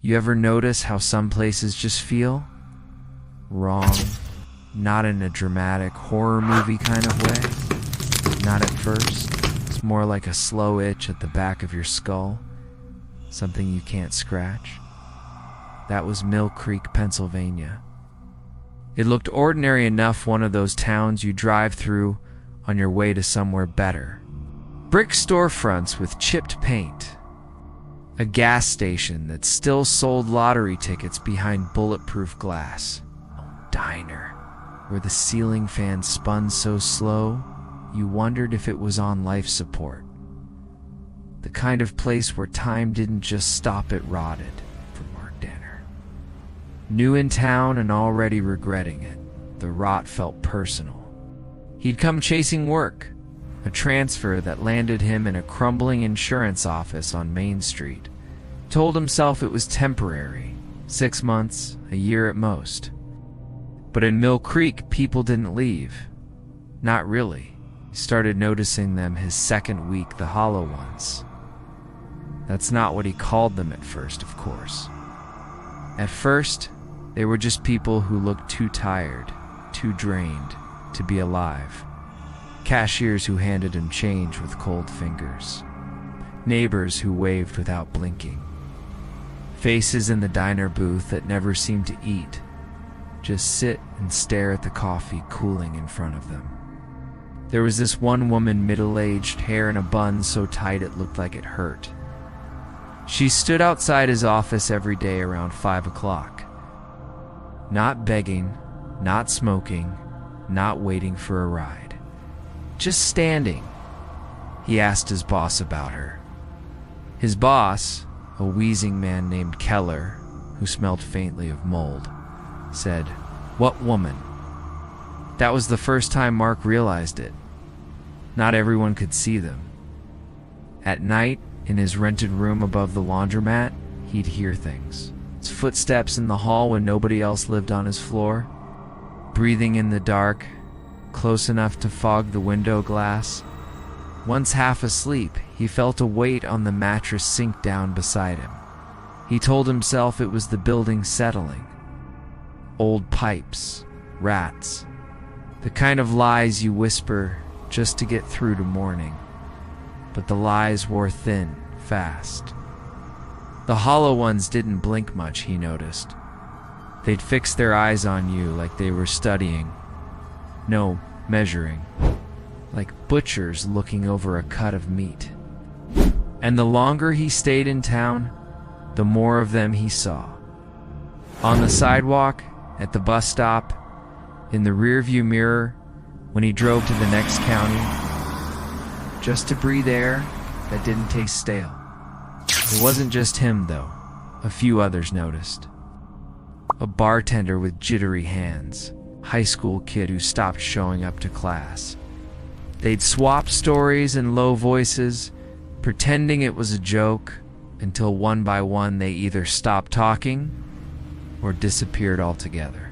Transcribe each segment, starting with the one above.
You ever notice how some places just feel wrong? Not in a dramatic horror movie kind of way. Not at first. It's more like a slow itch at the back of your skull. Something you can't scratch. That was Mill Creek, Pennsylvania. It looked ordinary enough, one of those towns you drive through on your way to somewhere better. Brick storefronts with chipped paint. A gas station that still sold lottery tickets behind bulletproof glass. A diner where the ceiling fan spun so slow you wondered if it was on life support. The kind of place where time didn't just stop, it rotted for Mark Danner. New in town and already regretting it, the rot felt personal. He'd come chasing work, a transfer that landed him in a crumbling insurance office on Main Street. Told himself it was temporary, 6 months, a year at most. But in Mill Creek, people didn't leave. Not really. He started noticing them his second week, the hollow ones. That's not what he called them at first, of course. At first, they were just people who looked too tired, too drained to be alive. Cashiers who handed him change with cold fingers. Neighbors who waved without blinking. Faces in the diner booth that never seemed to eat, just sit and stare at the coffee cooling in front of them. There was this one woman, middle-aged, hair in a bun so tight it looked like it hurt. She stood outside his office every day around 5 o'clock. Not begging, not smoking, not waiting for a ride. Just standing. He asked his boss about her. His boss, a wheezing man named Keller, who smelled faintly of mold, said, "What woman?" That was the first time Mark realized it. Not everyone could see them. At night, in his rented room above the laundromat, he'd hear things. His footsteps in the hall when nobody else lived on his floor. Breathing in the dark, close enough to fog the window glass. Once half asleep, he felt a weight on the mattress sink down beside him. He told himself it was the building settling. Old pipes, rats, the kind of lies you whisper just to get through to morning. But the lies wore thin, fast. The hollow ones didn't blink much, he noticed. They'd fix their eyes on you like they were studying. No, measuring. Like butchers looking over a cut of meat. And the longer he stayed in town, the more of them he saw. On the sidewalk, at the bus stop, in the rearview mirror, when he drove to the next county, just to breathe air that didn't taste stale. It wasn't just him, though. A few others noticed. A bartender with jittery hands, high school kid who stopped showing up to class. They'd swap stories in low voices, pretending it was a joke, until one by one they either stopped talking or disappeared altogether.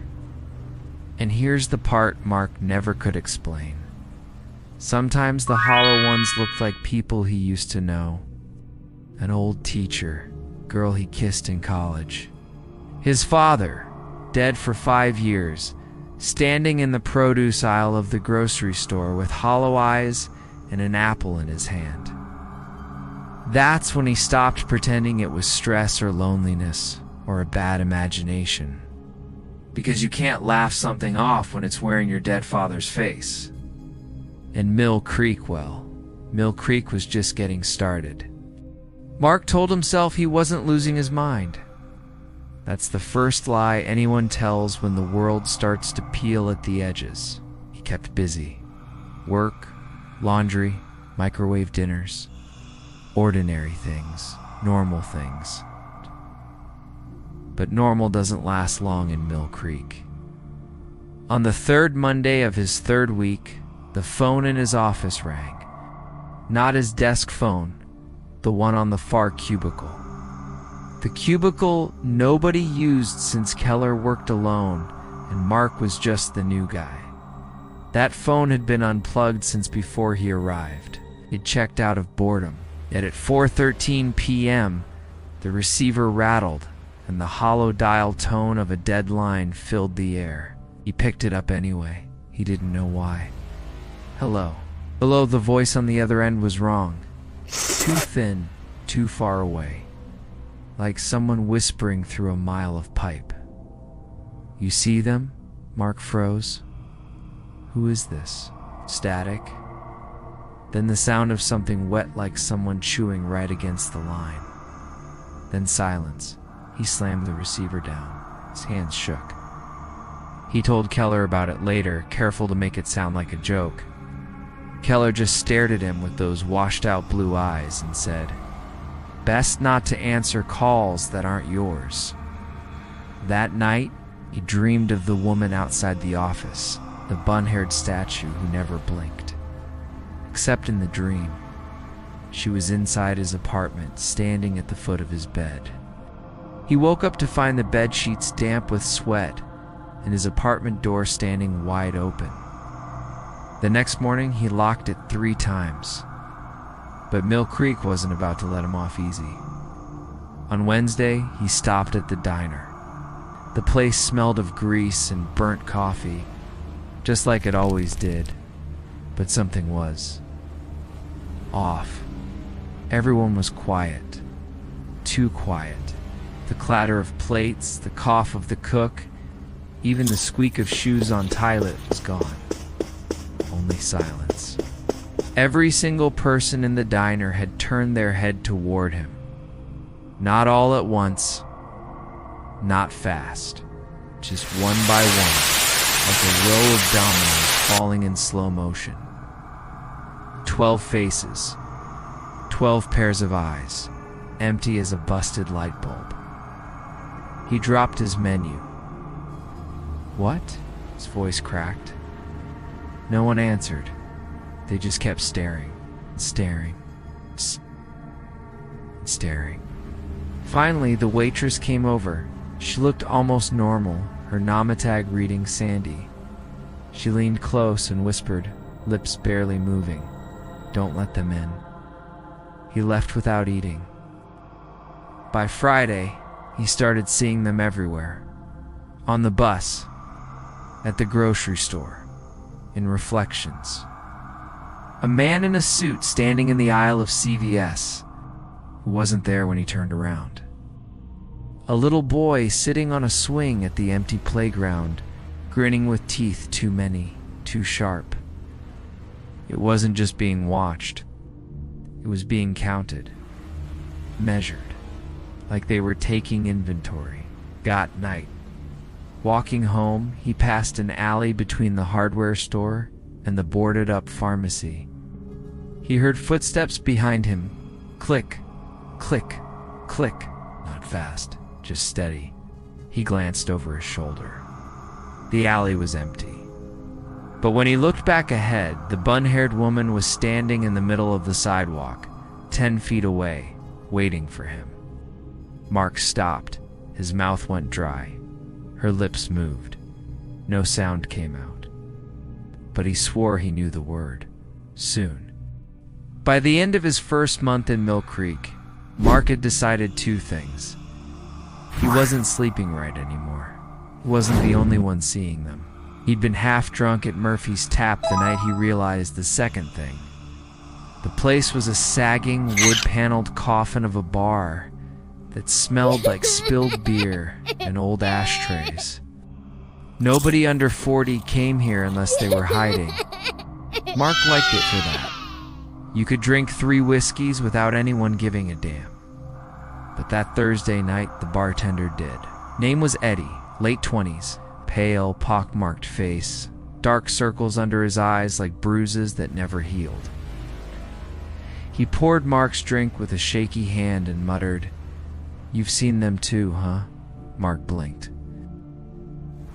And here's the part Mark never could explain. Sometimes the hollow ones looked like people he used to know. An old teacher, girl he kissed in college. His father, dead for 5 years, standing in the produce aisle of the grocery store with hollow eyes and an apple in his hand. That's when he stopped pretending it was stress or loneliness or a bad imagination. Because you can't laugh something off when it's wearing your dead father's face. And Mill Creek, well, Mill Creek was just getting started. Mark told himself he wasn't losing his mind. That's the first lie anyone tells when the world starts to peel at the edges. He kept busy. Work, laundry, microwave dinners. Ordinary things, normal things. But normal doesn't last long in Mill Creek. On the third Monday of his third week, the phone in his office rang. Not his desk phone, the one on the far cubicle. The cubicle nobody used since Keller worked alone and Mark was just the new guy. That phone had been unplugged since before he arrived. It checked out of boredom. Yet at 4:13 p.m., the receiver rattled and the hollow dial tone of a dead line filled the air. He picked it up anyway. He didn't know why. Hello. Hello, the voice on the other end was wrong. Too thin, too far away. Like someone whispering through a mile of pipe. You see them? Mark froze. Who is this? Static? Then the sound of something wet like someone chewing right against the line. Then silence. He slammed the receiver down. His hands shook. He told Keller about it later, careful to make it sound like a joke. Keller just stared at him with those washed-out blue eyes and said, "Best not to answer calls that aren't yours." That night, he dreamed of the woman outside the office, the bun-haired statue who never blinked. Except in the dream. She was inside his apartment, standing at the foot of his bed. He woke up to find the bed sheets damp with sweat and his apartment door standing wide open. The next morning, he locked it 3 times. But Mill Creek wasn't about to let him off easy. On Wednesday, he stopped at the diner. The place smelled of grease and burnt coffee, just like it always did. But something was off. Everyone was quiet. Too quiet. The clatter of plates, the cough of the cook, even the squeak of shoes on toilet was gone. Only silence. Every single person in the diner had turned their head toward him. Not all at once. Not fast. Just one by one, like a row of dominoes falling in slow motion. 12 faces. 12 pairs of eyes, empty as a busted light bulb. He dropped his menu. What? His voice cracked. No one answered. They just kept staring, and staring, and staring. Finally, the waitress came over. She looked almost normal, her Namatag reading Sandy. She leaned close and whispered, lips barely moving, "Don't let them in." He left without eating. By Friday, he started seeing them everywhere. On the bus, at the grocery store, in reflections. A man in a suit standing in the aisle of CVS, who wasn't there when he turned around. A little boy sitting on a swing at the empty playground, grinning with teeth too many, too sharp. It wasn't just being watched. It was being counted, measured, like they were taking inventory. Got night. Walking home, he passed an alley between the hardware store and the boarded-up pharmacy. He heard footsteps behind him. Click, click, click. Not fast, just steady. He glanced over his shoulder. The alley was empty. But when he looked back ahead, the bun-haired woman was standing in the middle of the sidewalk, 10 feet away, waiting for him. Mark stopped. His mouth went dry. Her lips moved. No sound came out. But he swore he knew the word. Soon. By the end of his first month in Mill Creek, Mark had decided 2 things. He wasn't sleeping right anymore. He wasn't the only one seeing them. He'd been half drunk at Murphy's Tap the night he realized the second thing. The place was a sagging, wood-paneled coffin of a bar that smelled like spilled beer and old ashtrays. Nobody under 40 came here unless they were hiding. Mark liked it for that. You could drink 3 whiskeys without anyone giving a damn. But that Thursday night, the bartender did. Name was Eddie, late 20s, pale, pockmarked face, dark circles under his eyes like bruises that never healed. He poured Mark's drink with a shaky hand and muttered, "You've seen them too, huh?" Mark blinked.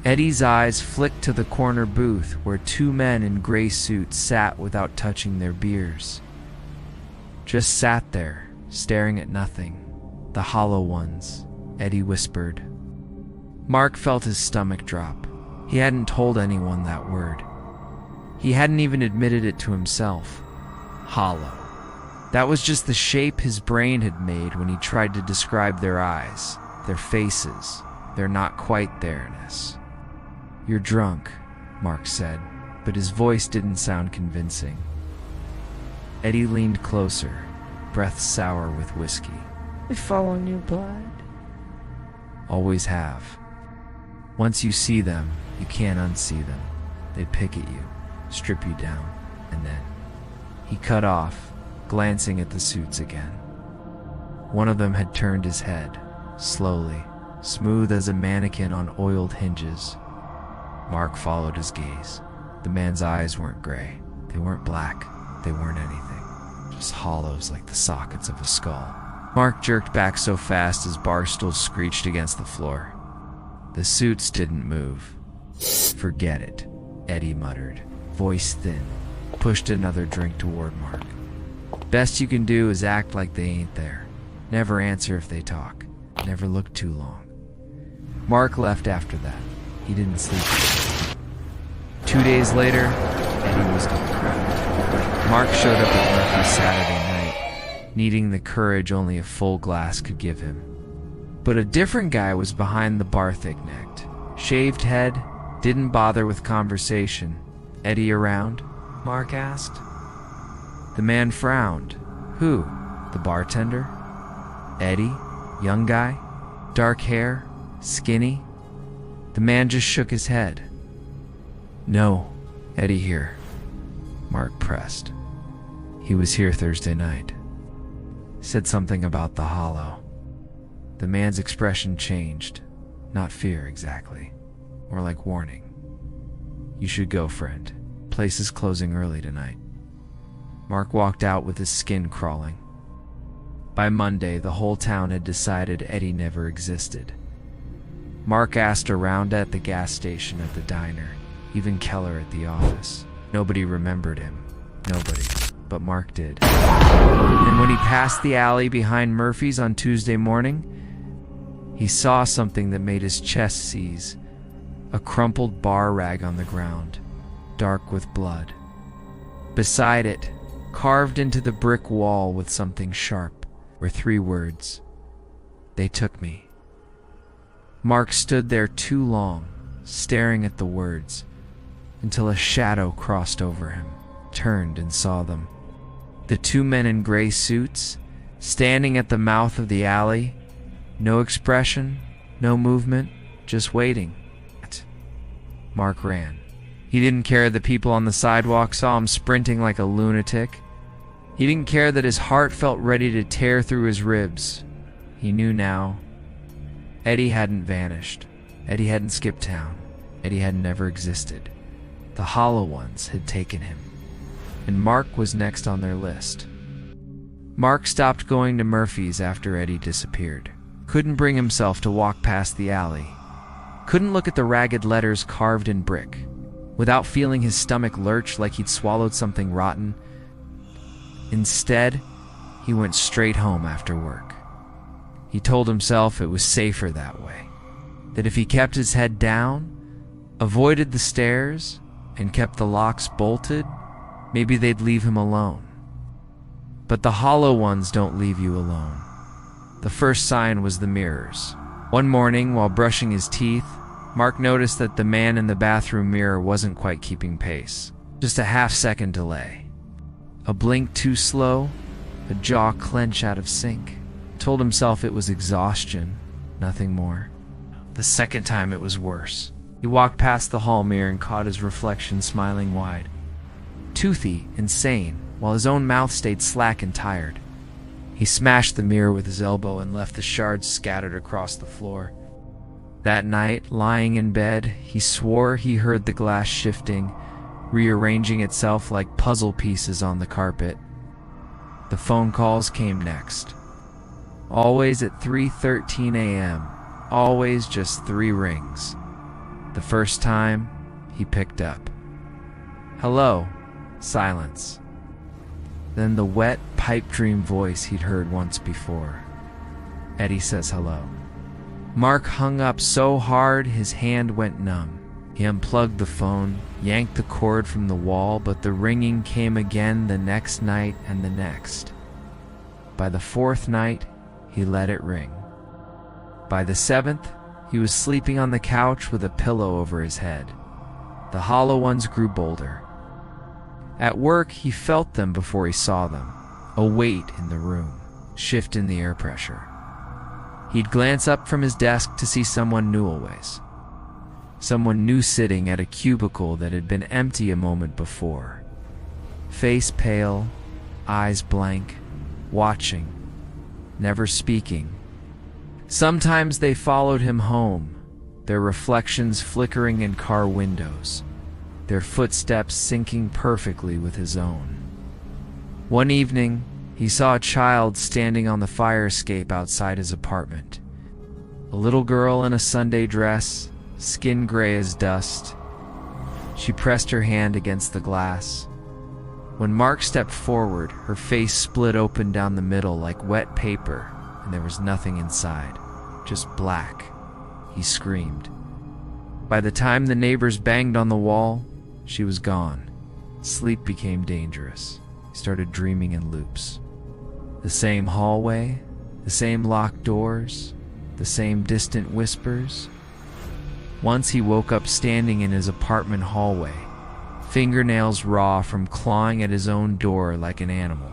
Eddie's eyes flicked to the corner booth where 2 men in gray suits sat without touching their beers. Just sat there, staring at nothing. The hollow ones, Eddie whispered. Mark felt his stomach drop. He hadn't told anyone that word. He hadn't even admitted it to himself. Hollow. That was just the shape his brain had made when he tried to describe their eyes. Their faces, they're not quite there-ness. "You're drunk," Mark said, but his voice didn't sound convincing. Eddie leaned closer, breath sour with whiskey. "I follow new blood." "Always have. Once you see them, you can't unsee them. They pick at you, strip you down, and then..." He cut off, glancing at the suits again. One of them had turned his head, slowly, smooth as a mannequin on oiled hinges. Mark followed his gaze. The man's eyes weren't gray. They weren't black. They weren't anything. Just hollows like the sockets of a skull. Mark jerked back so fast his bar stool screeched against the floor. The suits didn't move. "Forget it," Eddie muttered, voice thin, pushed another drink toward Mark. "Best you can do is act like they ain't there. Never answer if they talk. Never look too long." Mark left after that. He didn't sleep. 2 days later, Eddie was gone. Mark showed up at Murphy's Saturday night, needing the courage only a full glass could give him. But a different guy was behind the bar, thick-necked. Shaved head, didn't bother with conversation. "Eddie around?" Mark asked. The man frowned. "Who? The bartender?" "Eddie? Young guy? Dark hair? Skinny?" The man just shook his head. "No, Eddie here." Mark pressed. "He was here Thursday night. Said something about the hollow." The man's expression changed. Not fear, exactly. More like warning. "You should go, friend. Place is closing early tonight." Mark walked out with his skin crawling. By Monday, the whole town had decided Eddie never existed. Mark asked around at the gas station, at the diner, even Keller at the office. Nobody remembered him. Nobody. But Mark did. And when he passed the alley behind Murphy's on Tuesday morning, he saw something that made his chest seize. A crumpled bar rag on the ground, dark with blood. Beside it, carved into the brick wall with something sharp, were 3 words. "They took me." Mark stood there too long, staring at the words, until a shadow crossed over him, turned and saw them. The 2 men in gray suits, standing at the mouth of the alley, no expression, no movement, just waiting. Mark ran. He didn't care that people on the sidewalk saw him sprinting like a lunatic. He didn't care that his heart felt ready to tear through his ribs. He knew now. Eddie hadn't vanished. Eddie hadn't skipped town. Eddie had never existed. The hollow ones had taken him. And Mark was next on their list. Mark stopped going to Murphy's after Eddie disappeared. Couldn't bring himself to walk past the alley. Couldn't look at the ragged letters carved in brick, without feeling his stomach lurch like he'd swallowed something rotten. Instead, he went straight home after work. He told himself it was safer that way, that if he kept his head down, avoided the stairs, and kept the locks bolted, maybe they'd leave him alone. But the hollow ones don't leave you alone. The first sign was the mirrors. One morning, while brushing his teeth, Mark noticed that the man in the bathroom mirror wasn't quite keeping pace. Just a half-second delay. A blink too slow, a jaw clench out of sync. Told himself it was exhaustion, nothing more. The second time it was worse. He walked past the hall mirror and caught his reflection smiling wide. Toothy, insane, while his own mouth stayed slack and tired. He smashed the mirror with his elbow and left the shards scattered across the floor. That night, lying in bed, he swore he heard the glass shifting, rearranging itself like puzzle pieces on the carpet. The phone calls came next. Always at 3:13 a.m., always just 3 rings. The first time, he picked up. "Hello." Silence. Then the wet, pipe dream voice he'd heard once before. "Eddie says hello." Mark hung up so hard his hand went numb. He unplugged the phone, yanked the cord from the wall, but the ringing came again the next night and the next. By the 4th night, he let it ring. By the 7th, he was sleeping on the couch with a pillow over his head. The hollow ones grew bolder. At work, he felt them before he saw them, a weight in the room, shift in the air pressure. He'd glance up from his desk to see someone new always. Someone new sitting at a cubicle that had been empty a moment before. Face pale, eyes blank, watching, never speaking. Sometimes they followed him home, their reflections flickering in car windows, their footsteps syncing perfectly with his own. One evening, he saw a child standing on the fire escape outside his apartment. A little girl in a Sunday dress, skin gray as dust. She pressed her hand against the glass. When Mark stepped forward, her face split open down the middle like wet paper, and there was nothing inside, just black. He screamed. By the time the neighbors banged on the wall, she was gone. Sleep became dangerous. He started dreaming in loops. The same hallway, the same locked doors, the same distant whispers. Once he woke up standing in his apartment hallway, fingernails raw from clawing at his own door like an animal.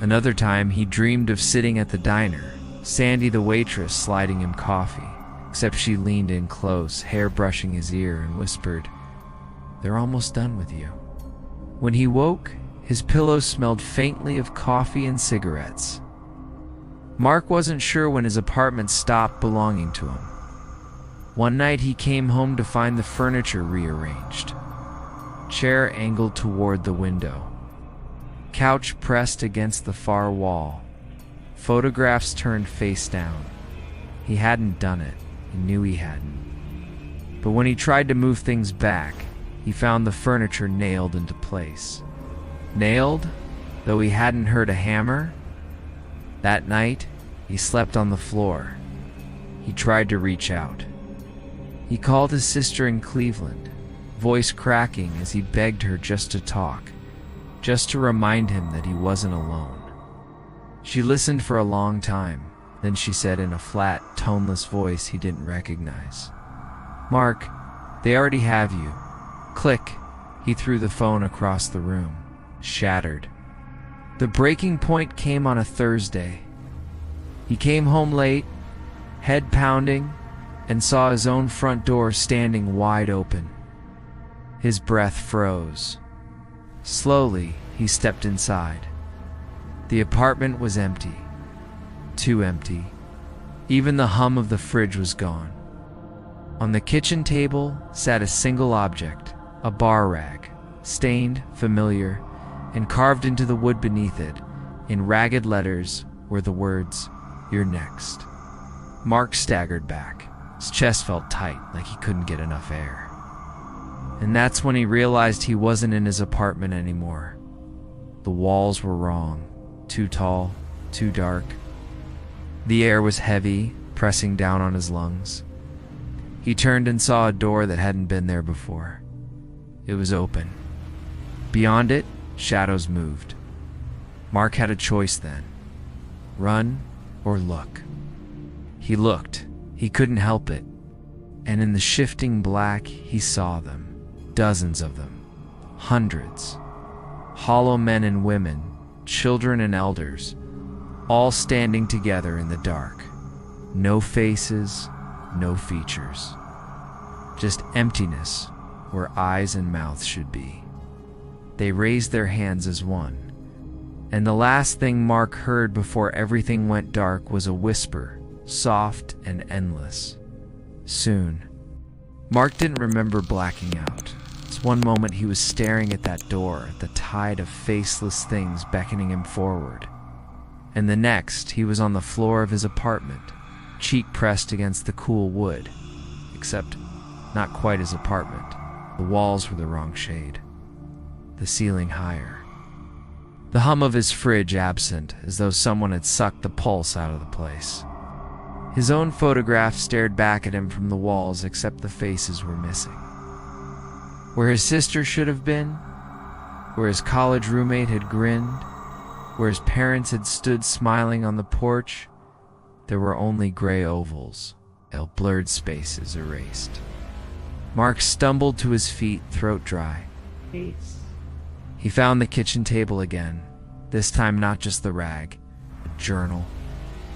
Another time he dreamed of sitting at the diner, Sandy the waitress sliding him coffee, except she leaned in close, hair brushing his ear, and whispered, "They're almost done with you." When he woke, his pillow smelled faintly of coffee and cigarettes. Mark wasn't sure when his apartment stopped belonging to him. One night he came home to find the furniture rearranged. Chair angled toward the window. Couch pressed against the far wall. Photographs turned face down. He hadn't done it. He knew he hadn't. But when he tried to move things back, he found the furniture nailed into place. Nailed, though he hadn't heard a hammer. That night, he slept on the floor. He tried to reach out. He called his sister in Cleveland, voice cracking as he begged her just to talk, just to remind him that he wasn't alone. She listened for a long time, then she said in a flat, toneless voice he didn't recognize, "Mark, they already have you." Click. He threw the phone across the room, shattered. The breaking point came on a Thursday. He came home late, head pounding, and saw his own front door standing wide open. His breath froze. Slowly, he stepped inside. The apartment was empty. Too empty. Even the hum of the fridge was gone. On the kitchen table sat a single object, a bar rag, stained, familiar, and carved into the wood beneath it, in ragged letters, were the words, "You're next." Mark staggered back. His chest felt tight, like he couldn't get enough air. And that's when he realized he wasn't in his apartment anymore. The walls were wrong. Too tall, too dark. The air was heavy, pressing down on his lungs. He turned and saw a door that hadn't been there before. It was open. Beyond it, shadows moved. Mark had a choice then. Run or look. He looked. He couldn't help it. And in the shifting black, he saw them. Dozens of them. Hundreds. Hollow men and women, children and elders, all standing together in the dark. No faces, no features. Just emptiness where eyes and mouths should be. They raised their hands as one. And the last thing Mark heard before everything went dark was a whisper, soft and endless. Soon. Mark didn't remember blacking out. It's one moment he was staring at that door, at the tide of faceless things beckoning him forward. And the next, he was on the floor of his apartment, cheek pressed against the cool wood. Except, not quite his apartment. The walls were the wrong shade. The ceiling higher. The hum of his fridge absent, as though someone had sucked the pulse out of the place. His own photograph stared back at him from the walls, except the faces were missing. Where his sister should have been, where his college roommate had grinned, where his parents had stood smiling on the porch, There were only gray ovals, blurred spaces erased. Mark stumbled to his feet, throat dry. Peace. He found the kitchen table again, this time not just the rag, a journal.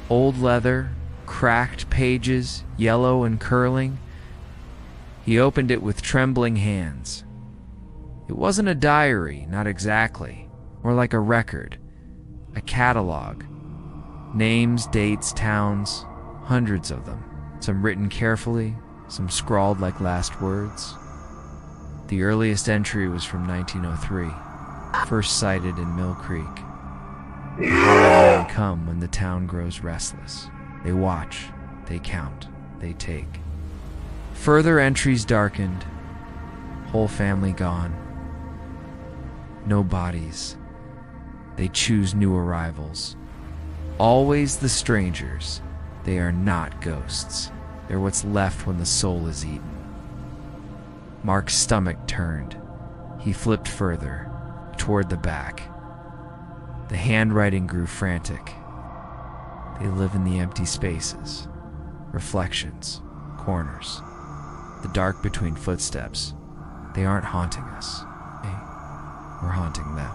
Old leather, cracked pages, yellow and curling. He opened it with trembling hands. It wasn't a diary, not exactly, more like a record, a catalog. Names, dates, towns, hundreds of them, some written carefully, some scrawled like last words. The earliest entry was from 1903, first sighted in Mill Creek. The holiday men come when the town grows restless. They watch, they count, they take. Further entries darkened, whole family gone. No bodies. They choose new arrivals. Always the strangers. They are not ghosts. They're what's left when the soul is eaten. Mark's stomach turned. He flipped further, toward the back. The handwriting grew frantic. They live in the empty spaces, reflections, corners, the dark between footsteps. They aren't haunting us. We're haunting them.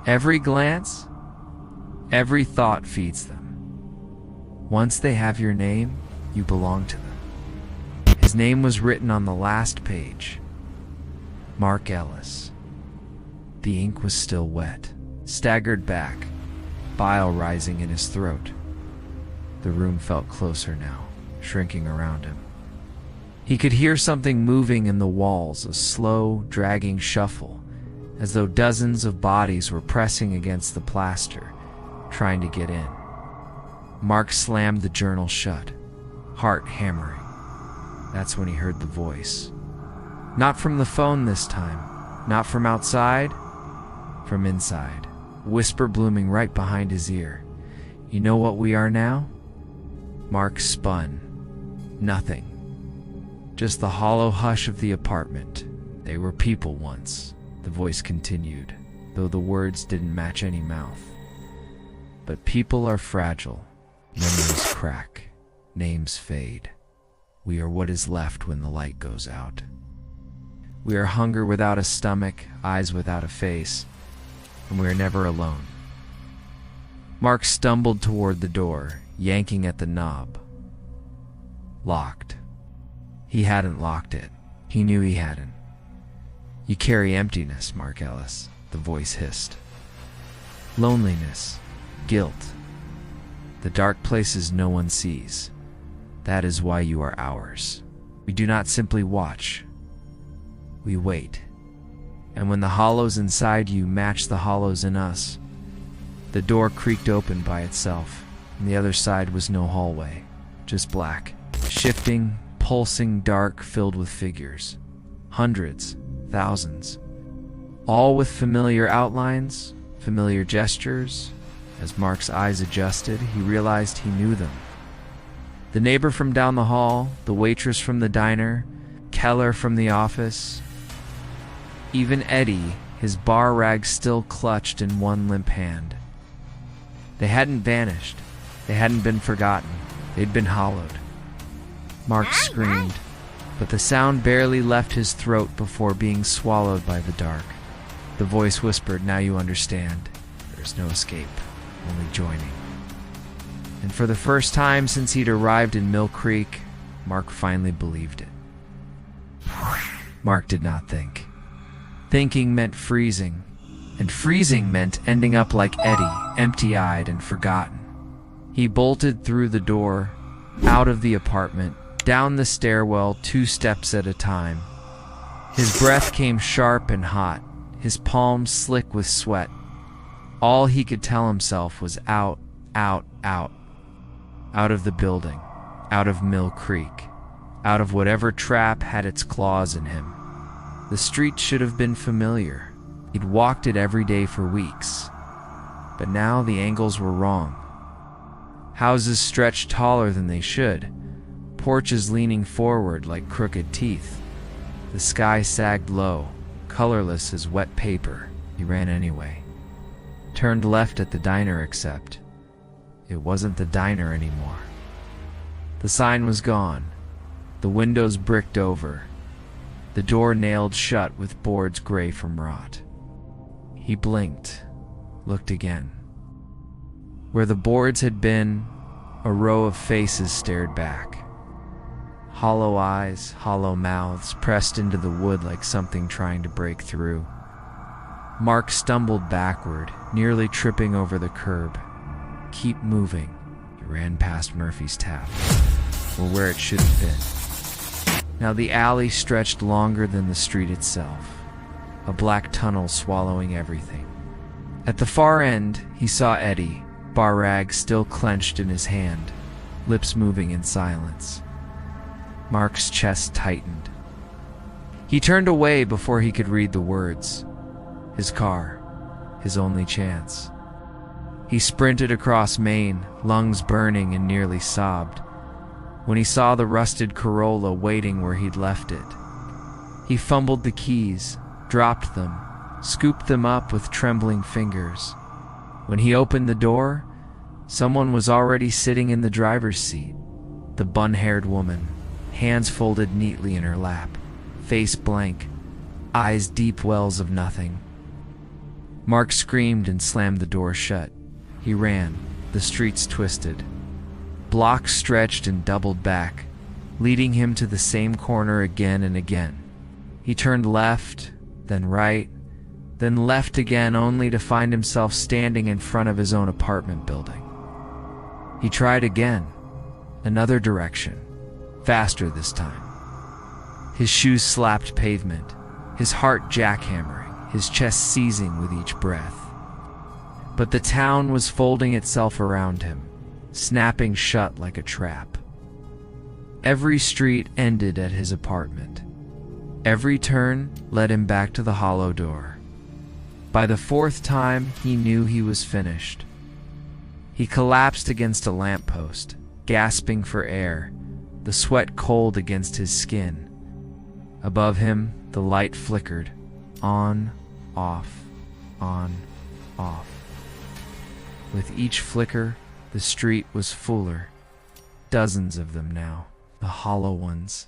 Every glance, every thought feeds them. Once they have your name, you belong to them. His name was written on the last page. Mark Ellis. The ink was still wet. Staggered back, bile rising in his throat. The room felt closer now, shrinking around him. He could hear something moving in the walls, a slow, dragging shuffle, as though dozens of bodies were pressing against the plaster, trying to get in. Mark slammed the journal shut, heart hammering. That's when he heard the voice. Not from the phone this time, not from outside, from inside. Whisper blooming right behind his ear. You know what we are now? Mark spun. Nothing. Just the hollow hush of the apartment. They were people once, the voice continued, though the words didn't match any mouth. But people are fragile. Memories crack. Names fade. We are what is left when the light goes out. We are hunger without a stomach, eyes without a face, and we are never alone. Mark stumbled toward the door, yanking at the knob. Locked. He hadn't locked it. He knew he hadn't. You carry emptiness, Mark Ellis, the voice hissed. Loneliness, guilt, the dark places no one sees. That is why you are ours. We do not simply watch. We wait. And when the hollows inside you match the hollows in us, the door creaked open by itself, and the other side was no hallway, just black, shifting, pulsing dark filled with figures. Hundreds, thousands, all with familiar outlines, familiar gestures. As Mark's eyes adjusted, he realized he knew them. The neighbor from down the hall, the waitress from the diner, Keller from the office, even Eddie, his bar rag still clutched in one limp hand. They hadn't vanished. They hadn't been forgotten. They'd been hollowed. Mark screamed, but the sound barely left his throat before being swallowed by the dark. The voice whispered, "Now you understand. There's no escape, only joining." And for the first time since he'd arrived in Mill Creek, Mark finally believed it. Mark did not think. Thinking meant freezing, and freezing meant ending up like Eddie, empty-eyed and forgotten. He bolted through the door, out of the apartment, down the stairwell 2 steps at a time. His breath came sharp and hot, his palms slick with sweat. All he could tell himself was out, out, out. Out of the building, out of Mill Creek, out of whatever trap had its claws in him. The street should have been familiar. He'd walked it every day for weeks. But now the angles were wrong. Houses stretched taller than they should, porches leaning forward like crooked teeth. The sky sagged low, colorless as wet paper. He ran anyway. Turned left at the diner, except it wasn't the diner anymore. The sign was gone, the windows bricked over, the door nailed shut with boards gray from rot. He blinked, looked again. Where the boards had been, a row of faces stared back. Hollow eyes, hollow mouths pressed into the wood like something trying to break through. Mark stumbled backward, nearly tripping over the curb. Keep moving. He ran past Murphy's tap, or where it should have been. Now the alley stretched longer than the street itself, a black tunnel swallowing everything. At the far end, he saw Eddie, bar rag still clenched in his hand, lips moving in silence. Mark's chest tightened. He turned away before he could read the words. His car, his only chance. He sprinted across Main, lungs burning, and nearly sobbed when he saw the rusted Corolla waiting where he'd left it. He fumbled the keys, dropped them, scooped them up with trembling fingers. When he opened the door, someone was already sitting in the driver's seat. The bun-haired woman, hands folded neatly in her lap, face blank, eyes deep wells of nothing. Mark screamed and slammed the door shut. He ran, the streets twisted. Blocks stretched and doubled back, leading him to the same corner again and again. He turned left, then right, then left again, only to find himself standing in front of his own apartment building. He tried again, another direction, faster this time. His shoes slapped pavement, his heart jackhammering, his chest seizing with each breath. But the town was folding itself around him, snapping shut like a trap. Every street ended at his apartment. Every turn led him back to the hollow door. By the fourth time, he knew he was finished. He collapsed against a lamppost, gasping for air, the sweat cold against his skin. Above him, the light flickered, on, off, on, off. With each flicker, the street was fuller. Dozens of them now, the hollow ones.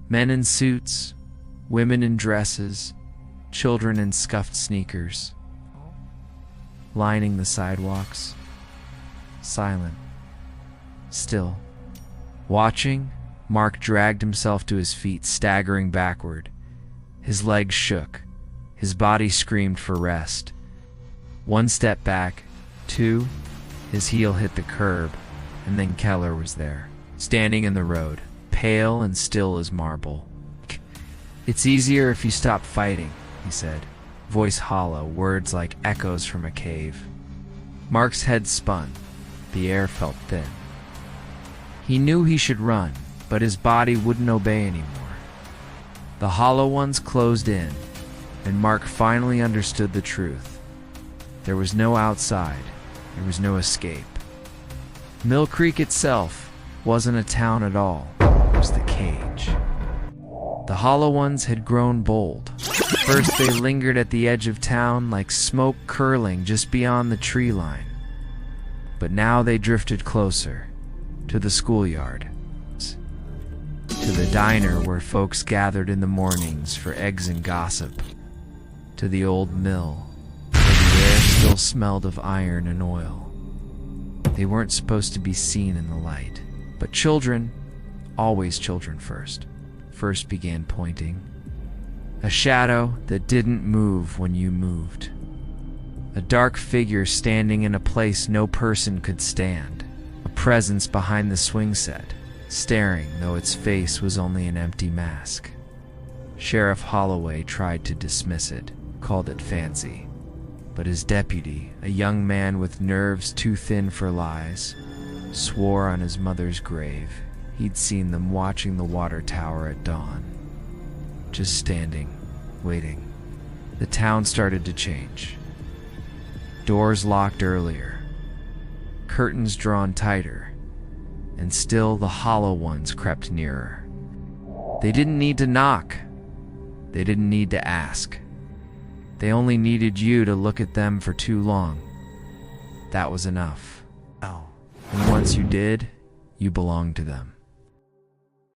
Men in suits, women in dresses, children in scuffed sneakers. Lining the sidewalks, silent, still. Watching, Mark dragged himself to his feet, staggering backward. His legs shook. His body screamed for rest. One step back, two, his heel hit the curb, and then Keller was there, standing in the road, pale and still as marble. "It's easier if you stop fighting," he said, voice hollow, words like echoes from a cave. Mark's head spun. The air felt thin. He knew he should run, but his body wouldn't obey anymore. The hollow ones closed in, and Mark finally understood the truth. There was no outside. There was no escape. Mill Creek itself wasn't a town at all. It was the cage. The hollow ones had grown bold. First they lingered at the edge of town like smoke curling just beyond the tree line. But now they drifted closer, to the schoolyard, to the diner where folks gathered in the mornings for eggs and gossip, to the old mill where the air still smelled of iron and oil. They weren't supposed to be seen in the light, but children, always children first began pointing. A shadow that didn't move when you moved. A dark figure standing in a place no person could stand. A presence behind the swing set, staring though its face was only an empty mask. Sheriff Holloway tried to dismiss it, called it fancy. But his deputy, a young man with nerves too thin for lies, swore on his mother's grave he'd seen them watching the water tower at dawn. Just standing, waiting. The town started to change. Doors locked earlier, curtains drawn tighter, and still the hollow ones crept nearer. They didn't need to knock. They didn't need to ask. They only needed you to look at them for too long. That was enough. And once you did, You belong to them.